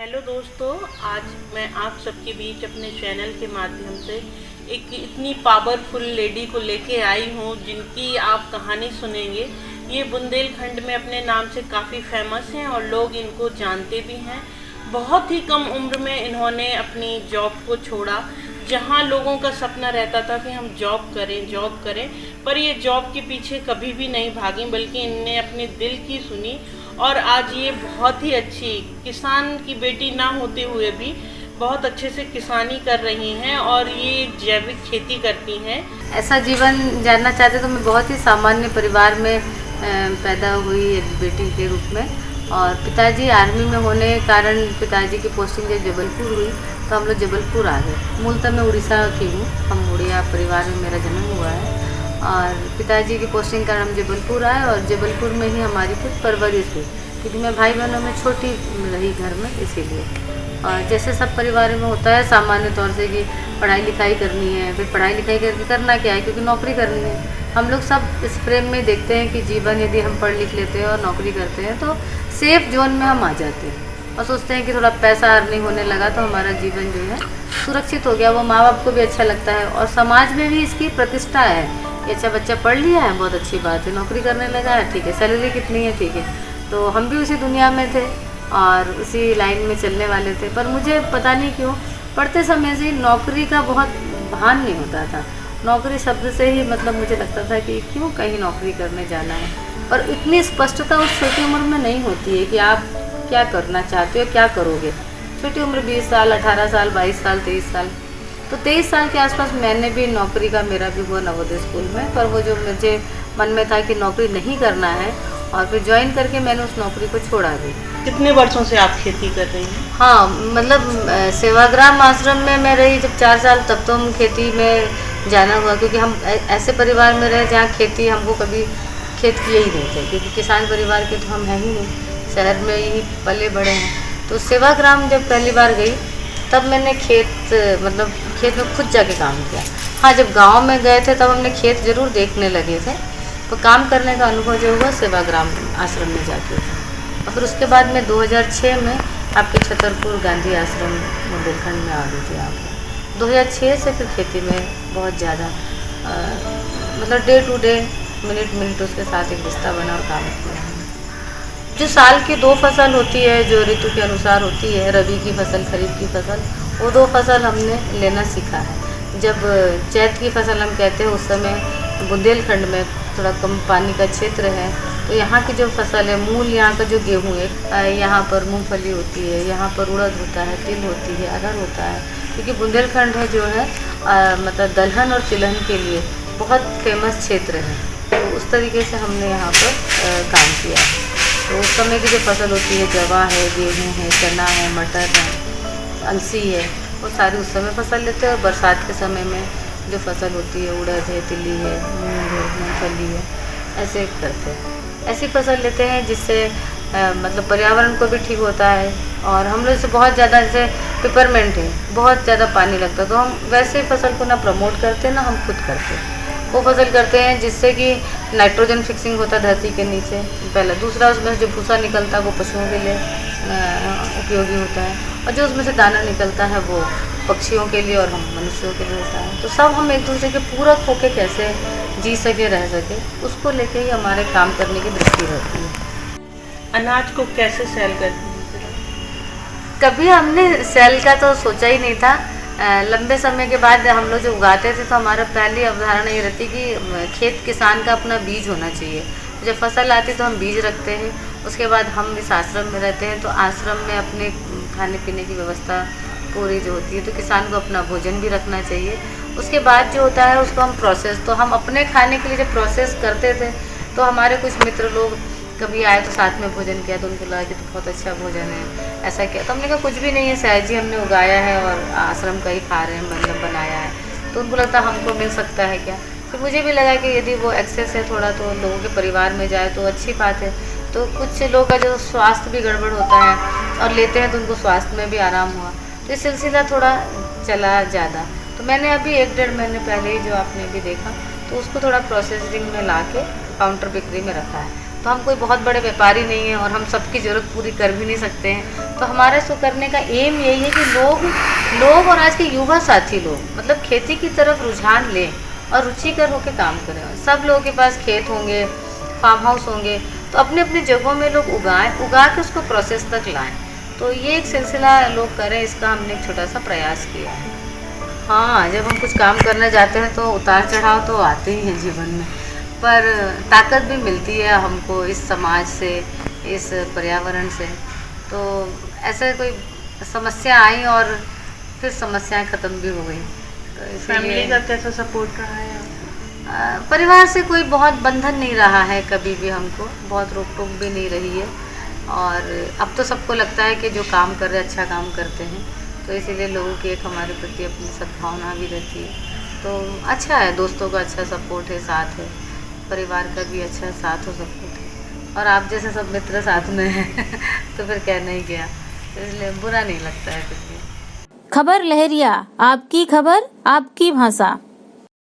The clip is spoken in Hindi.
हेलो दोस्तों, आज मैं आप सबके बीच अपने चैनल के माध्यम से एक इतनी पावरफुल लेडी को लेके आई हूँ जिनकी आप कहानी सुनेंगे। ये बुंदेलखंड में अपने नाम से काफ़ी फेमस हैं और लोग इनको जानते भी हैं। बहुत ही कम उम्र में इन्होंने अपनी जॉब को छोड़ा। जहाँ लोगों का सपना रहता था कि हम जॉब करें, पर ये जॉब के पीछे कभी भी नहीं भागी, बल्कि इनने अपने दिल की सुनी और आज ये बहुत ही अच्छी किसान की बेटी ना होते हुए भी बहुत अच्छे से किसानी कर रही हैं और ये जैविक खेती करती हैं। ऐसा जीवन जानना चाहते तो मैं बहुत ही सामान्य परिवार में पैदा हुई एक बेटी के रूप में, और पिताजी आर्मी में होने के कारण पिताजी की पोस्टिंग जब जबलपुर हुई तो हम लोग जबलपुर आ गए। मूलतः मैं उड़ीसा की हूँ, हम उड़िया परिवार में मेरा जन्म हुआ है और पिताजी की पोस्टिंग कारण हम जबलपुर आए और जबलपुर में ही हमारी कुछ परवरिश हुई, क्योंकि मैं भाई बहनों में छोटी रही घर में, इसीलिए। और जैसे सब परिवार में होता है सामान्य तौर से कि पढ़ाई लिखाई करनी है, फिर पढ़ाई लिखाई करके करना क्या है, क्योंकि नौकरी करनी है। हम लोग सब इस फ्रेम में देखते हैं कि जीवन यदि हम पढ़ लिख लेते हैं और नौकरी करते हैं तो सेफ जोन में हम आ जाते हैं और सोचते हैं कि थोड़ा पैसा अर्निंग होने लगा तो हमारा जीवन जो है सुरक्षित हो गया। वो माँ बाप को भी अच्छा लगता है और समाज में भी इसकी प्रतिष्ठा है कि अच्छा बच्चा पढ़ लिया है, बहुत अच्छी बात है, नौकरी करने लगा है, ठीक है, सैलरी कितनी है, ठीक है। तो हम भी उसी दुनिया में थे और उसी लाइन में चलने वाले थे, पर मुझे पता नहीं क्यों पढ़ते समय से नौकरी का बहुत भान नहीं होता था। नौकरी शब्द से ही मतलब मुझे लगता था कि क्यों कहीं नौकरी करने जाना है, और इतनी स्पष्टता उस छोटी उम्र में नहीं होती है कि आप क्या करना चाहते हो, क्या करोगे। छोटी उम्र 20 साल, 18 साल, 22 साल, 23 साल, तो 23 साल के आसपास मैंने भी नौकरी का मेरा भी हुआ नवोदय स्कूल में, पर वो जो मुझे मन में था कि नौकरी नहीं करना है और फिर ज्वाइन करके मैंने उस नौकरी को छोड़ा भी। कितने वर्षों से आप खेती कर रही हैं? हाँ, मतलब सेवाग्राम आश्रम में मैं रही जब 4 साल, तब तो हम खेती में जाना हुआ, क्योंकि हम ऐसे परिवार में रहे जहाँ खेती हमको कभी खेत किए ही नहीं थे, क्योंकि किसान परिवार के तो हम हैं ही नहीं, शहर में ही पले बड़े हैं। तो सेवाग्राम जब पहली बार गई तब मैंने खेत में खुद जाके काम किया। हाँ, जब गांव में गए थे तब हमने खेत ज़रूर देखने लगे थे, तो काम करने का अनुभव जो हुआ सेवाग्राम आश्रम में जाके था। और फिर उसके बाद मैं 2006 में आपके छतरपुर गांधी आश्रम बुंदेलखंड में आ गई थी। आप 2006 से फिर खेती में बहुत ज़्यादा मतलब डे टू डे, मिनट उसके साथ एक रिश्ता बना और काम किया। जो साल की 2 फसल होती है, जो ऋतु के अनुसार होती है, रबी की फसल, खरीफ की फसल, वो 2 फसल हमने लेना सीखा है। जब चैत की फसल हम कहते हैं, उस समय बुंदेलखंड में थोड़ा कम पानी का क्षेत्र है, तो यहाँ की जो फसल है, मूल यहाँ का जो गेहूँ है, यहाँ पर मूंगफली होती है, यहाँ पर उड़द होता है, तिल होती है, अरहर होता है, क्योंकि बुंदेलखंड है जो है मतलब दलहन और तिलहन के लिए बहुत फेमस क्षेत्र है। तो उस तरीके से हमने यहाँ पर काम किया। तो उस समय की जो फसल होती है, जवा है, गेहूँ है, चना है, मटर है, अलसी है, वो सारी उस समय फसल लेते हैं। और बरसात के समय में जो फसल होती है, उड़द है, तिली है, मूंग है, मूंगफली है, ऐसे करते हैं। ऐसी फसल लेते हैं जिससे मतलब पर्यावरण को भी ठीक होता है। और हम लोग जैसे बहुत ज़्यादा, जैसे पिपरमेंट है, बहुत ज़्यादा पानी लगता है, तो हम वैसे फसल को ना प्रमोट करते हैं ना हम खुद करते हैं। वो फसल करते हैं जिससे कि नाइट्रोजन फिक्सिंग होता है धरती के नीचे, पहला। दूसरा, उसमें से जो भूसा निकलता है वो पशुओं के लिए उपयोगी होता है, और जो उसमें से दाना निकलता है वो पक्षियों के लिए और हम मनुष्यों के लिए होता है। तो सब हम एक दूसरे के पूरक होके कैसे जी सके, रह सके, उसको लेके ही हमारे काम करने की दृष्टि रहती है। अनाज को कैसे सेल करती हैं? कभी हमने सेल का तो सोचा ही नहीं था। लंबे समय के बाद हम लोग जो उगाते थे तो हमारा पहली अवधारणा ये रहती कि खेत किसान का अपना बीज होना चाहिए। जब फसल आती तो हम बीज रखते हैं, उसके बाद हम इस आश्रम में रहते हैं तो आश्रम में अपने खाने पीने की व्यवस्था पूरी जो होती है, तो किसान को अपना भोजन भी रखना चाहिए। उसके बाद जो होता है उसको हम प्रोसेस, तो हम अपने खाने के लिए जब प्रोसेस करते थे तो हमारे कुछ मित्र लोग कभी आए तो साथ में भोजन किया तो उनको लगा कि तो बहुत अच्छा भोजन है, ऐसा किया। तो हमने कहा कुछ भी नहीं है, सहज ही हमने उगाया है और आश्रम का ही खा रहे हैं, मतलब बनाया है, तो उनको लगता हमको मिल सकता है क्या। फिर मुझे भी लगा कि यदि वो एक्सेस है थोड़ा तो लोगों के परिवार में जाए तो अच्छी बात है। तो कुछ लोगों का जो स्वास्थ्य भी गड़बड़ होता है और लेते हैं तो उनको स्वास्थ्य में भी आराम हुआ, तो ये सिलसिला थोड़ा चला ज़्यादा। तो मैंने अभी 1-1.5 महीने पहले ही, जो आपने भी देखा, तो उसको थोड़ा प्रोसेसिंग में ला के काउंटर बिक्री में रखा है। तो हम कोई बहुत बड़े व्यापारी नहीं हैं और हम सबकी ज़रूरत पूरी कर भी नहीं सकते हैं। तो हमारा इसको करने का एम यही है कि लोग और आज के युवा साथी लोग मतलब खेती की तरफ रुझान लें और रुचिकर होकर काम करें। सब लोगों के पास खेत होंगे, फार्म हाउस होंगे, तो अपने अपने जगहों में लोग उगा के उसको प्रोसेस तक लाएं। तो ये एक सिलसिला लोग करें, इसका हमने एक छोटा सा प्रयास किया है। हाँ, जब हम कुछ काम करने जाते हैं तो उतार चढ़ाव तो आते ही हैं जीवन में, पर ताकत भी मिलती है हमको इस समाज से, इस पर्यावरण से। तो ऐसे कोई समस्या आई और फिर समस्याएं ख़त्म भी हो गई। तो फैमिली का कैसा सपोर्ट रहा है? परिवार से कोई बहुत बंधन नहीं रहा है कभी भी, हमको बहुत रोक टोक भी नहीं रही है। और अब तो सबको लगता है कि जो काम कर रहे अच्छा काम करते हैं, तो इसीलिए लोगों की एक हमारे प्रति अपनी सद्भावना भी रहती है। तो अच्छा है, दोस्तों का अच्छा सपोर्ट है, साथ है, परिवार का भी अच्छा साथ और सपोर्ट है, और आप जैसे सब मित्र साथ में हैं तो फिर कहना ही क्या, इसलिए बुरा नहीं लगता है कुछ भी। खबर लहरिया, आपकी खबर आपकी भाषा।